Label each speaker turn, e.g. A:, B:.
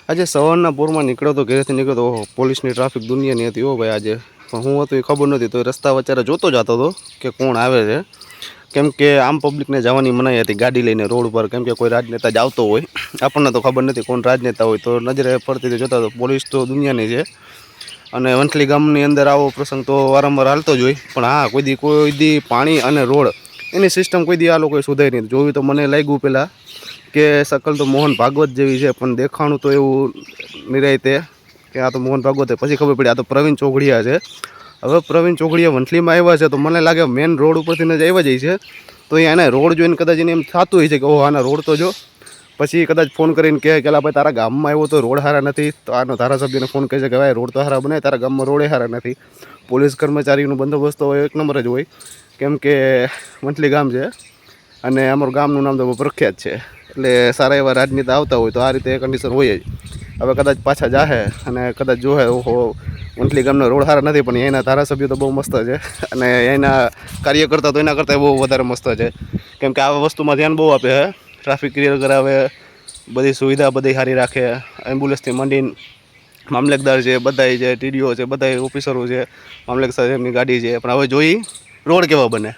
A: આજે સવારના પોરમાં નીકળ્યો તો ઘરેથી નીકળ્યો તો પોલીસની ટ્રાફિક દુનિયાની હતી હો ભાઈ આજે. પણ હું હતું એ ખબર નહોતી, તો એ રસ્તા વચ્ચે જોતો જતો હતો કે કોણ આવે છે. કેમ કે આમ પબ્લિકને જવાની મનાઈ હતી ગાડી લઈને રોડ પર, કેમ કે કોઈ રાજનેતા જ આવતો હોય. આપણને તો ખબર નથી કોણ રાજનેતા હોય, તો નજરે પડતી જોતા તો પોલીસ તો દુનિયાની છે. અને વંથલી ગામની અંદર આવો પ્રસંગ તો વારંવાર હાલતો જ હોય. પણ હા, કોઈ દી પાણી અને રોડ એની સિસ્ટમ કોઈ દી આ લોકોએ સુધારી નહીં. જોયું તો મને લાગ્યું પહેલાં કે શકલ તો મોહન ભાગવત જેવી છે, પણ દેખાણું તો એવું નિરાયતે કે આ તો મોહન ભાગવત. પછી ખબર પડી આ તો પ્રવીણ ચોઘડિયા છે. હવે પ્રવીણ ચોઘડિયા વંથલીમાં આવ્યા છે તો મને લાગે મેન રોડ ઉપરથી જ આવ્યા જાય છે. તો એને રોડ જોઈને કદાચ એને એમ થતું હોય છે કે ઓહ આના રોડ તો જો. પછી કદાચ ફોન કરીને કહે કે ભાઈ તારા ગામમાં આવ્યો તો રોડ સારા નથી, તો આનો ધારાસભ્યને ફોન કહે છે કે ભાઈ રોડ તો સારા બને, તારા ગામમાં રોડે સારા નથી. પોલીસ કર્મચારીનું બંદોબસ્ત તો એક નંબર જ હોય, કેમ કે વંથલી ગામ છે અને અમારું ગામનું નામ તો બહુ પ્રખ્યાત છે. એટલે સારા એવા રાજનેતા આવતા હોય તો આ રીતે કન્ડિશન હોય જ. હવે કદાચ પાછા જાહે અને કદાચ જોહે ઓહો વંથલી ગામના રોડ સારા નથી, પણ એના ધારાસભ્યો તો બહુ મસ્ત છે અને એના કાર્યકર્તા તો એના કરતાં બહુ વધારે મસ્ત છે. કેમ કે આ વસ્તુમાં ધ્યાન બહુ આપે છે, ટ્રાફિક ક્લિયર કરાવે, બધી સુવિધા બધી સારી રાખે. એમ્બ્યુલન્સથી માંડીને મામલતદાર છે, બધાય છે, ટીડીઓ છે, બધાય ઓફિસરો છે, મામલતદાર સાહેબની ગાડી છે. પણ હવે જોઈ રોડ કેવા બને.